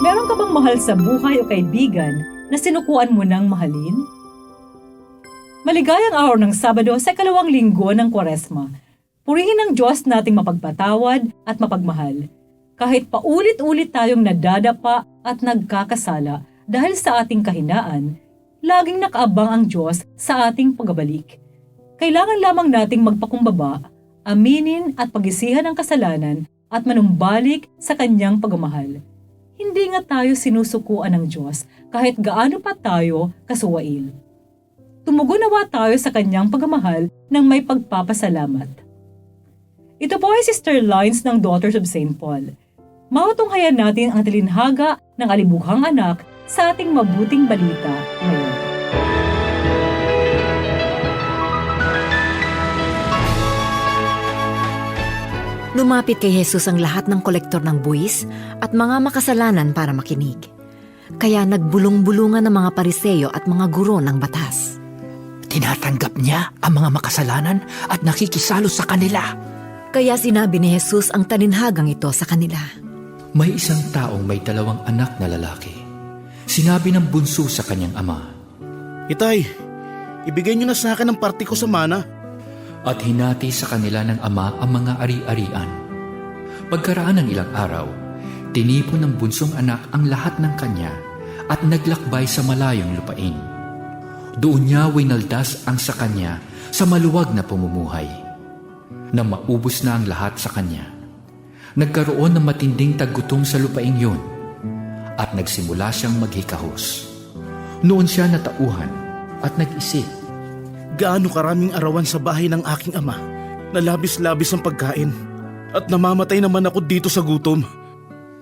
Meron ka bang mahal sa buhay o kaibigan na sinukuan mo ng mahalin? Maligayang araw ng Sabado sa ikalawang linggo ng Kwaresma. Purihin ng Diyos nating mapagpatawad at mapagmahal. Kahit paulit-ulit tayong nadadapa at nagkakasala dahil sa ating kahinaan, laging nakaabang ang Diyos sa ating pagbabalik. Kailangan lamang nating magpakumbaba, aminin at pag-isihan ang kasalanan at manumbalik sa Kanyang pagmamahal. Hindi nga tayo sinusukuan ng Diyos kahit gaano pa tayo kasuwail. Tumugon nawa tayo sa Kanyang pagmamahal ng may pagpapasalamat. Ito po ay Sister Lines ng Daughters of St. Paul. Matunghayan natin ang talinhaga ng alibughang anak sa ating mabuting balita ngayon. Lumapit kay Jesus ang lahat ng kolektor ng buwis at mga makasalanan para makinig. Kaya nagbulong-bulungan ng mga Pariseo at mga guro ng batas. Tinatanggap niya ang mga makasalanan at nakikisalo sa kanila. Kaya sinabi ni Jesus ang talinhagang ito sa kanila. May isang taong may 2 anak na lalaki. Sinabi ng bunso sa kanyang ama, Itay, ibigay niyo na sa akin ang parte ko sa mana. at hinati sa kanila ng ama ang mga ari-arian. Pagkaraan ng ilang araw, tinipon ng bunsong anak ang lahat ng kanya at naglakbay sa malayong lupain. Doon niya winaldas ang sa kanya sa maluwag na pamumuhay. Nang maubos na ang lahat sa kanya, nagkaroon ng matinding taggutom sa lupaing yun at nagsimula siyang maghikahos. Noon siya natauhan at nag-isip, Gaano karaming arawan sa bahay ng aking ama na labis-labis ang pagkain at namamatay naman ako dito sa gutom.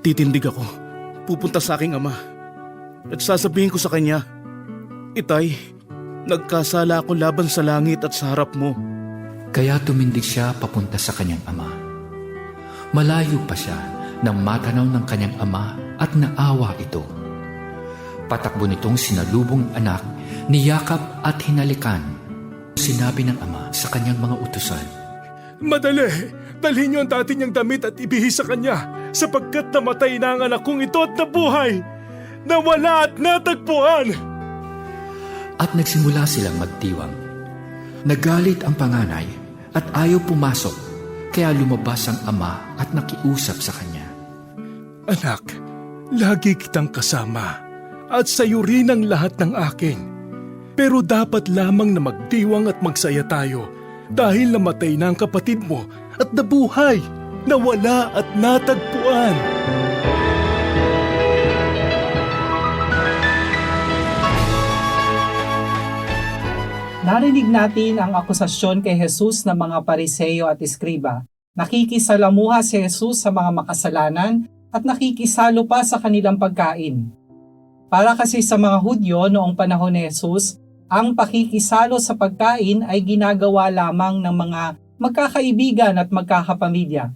Titindig ako, pupunta sa aking ama at sasabihin ko sa kanya, Itay, nagkasala ako laban sa langit at sa harap mo. Kaya tumindig siya papunta sa kanyang ama. Malayo pa siya nang matanaw ng kanyang ama at naawa ito. Patakbo nitong sinalubong anak, niyakap at hinalikan. Sinabi ng ama sa kanyang mga utusan, Madali, dalhin niyo ang dati niyang damit at ibihis sa kanya, sapagkat namatay na ang anak kong ito at nabuhay, nawala at natagpuan. At nagsimula silang magdiwang. Nagalit ang panganay at ayaw pumasok, kaya lumabas ang ama at nakiusap sa kanya. Anak, lagi kitang kasama at sa'yo rin ang lahat ng akin. Pero dapat lamang na magdiwang at magsaya tayo dahil namatay na ang kapatid mo at nabuhay, nawala at natagpuan. Narinig natin ang akusasyon kay Jesus ng mga Pariseo at Eskriba. Nakikisalamuha si Jesus sa mga makasalanan at nakikisalo pa sa kanilang pagkain. Para kasi sa mga Hudyo noong panahon ni Jesus, ang pakikisalo sa pagkain ay ginagawa lamang ng mga magkakaibigan at magkakapamilya.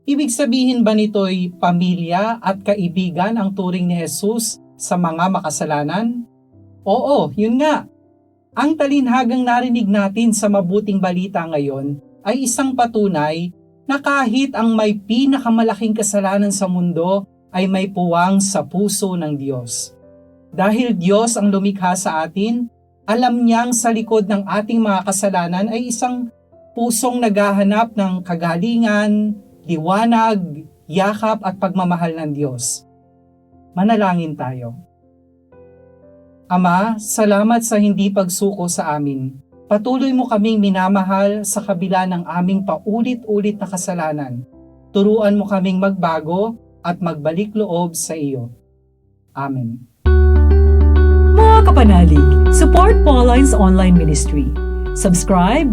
Ibig sabihin ba nito'y pamilya at kaibigan ang turing ni Jesus sa mga makasalanan? Oo, yun nga. Ang talinhagang narinig natin sa mabuting balita ngayon ay isang patunay na kahit ang may pinakamalaking kasalanan sa mundo ay may puwang sa puso ng Diyos. Dahil Diyos ang lumikha sa atin, alam niyang sa likod ng ating mga kasalanan ay isang pusong naghahanap ng kagalingan, liwanag, yakap at pagmamahal ng Diyos. Manalangin tayo. Ama, salamat sa hindi pagsuko sa amin. Patuloy mo kaming minamahal sa kabila ng aming paulit-ulit na kasalanan. Turuan mo kaming magbago at magbalik loob sa iyo. Amen. Mga kapanalig, support Pauline's online ministry. Subscribe,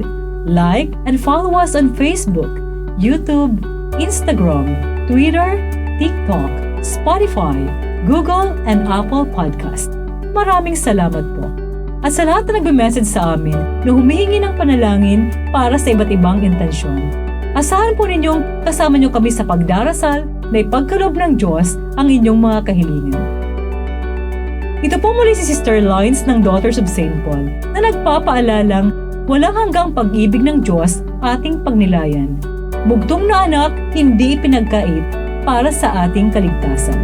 like, and follow us on Facebook, YouTube, Instagram, Twitter, TikTok, Spotify, Google, and Apple Podcast. Maraming salamat po. At sa lahat na nagbe-message sa amin na humihingi ng panalangin para sa iba't ibang intensyon. Asahan po ninyong kasama niyo kami sa pagdarasal na ipagkaloob ng Diyos ang inyong mga kahilingan. Ito po muli si Sister Lines ng Daughters of St. Paul na nagpapaalalang walang hanggang pag-ibig ng Diyos ating pagnilayan. Bugtong na anak, hindi ipinagkait para sa ating kaligtasan.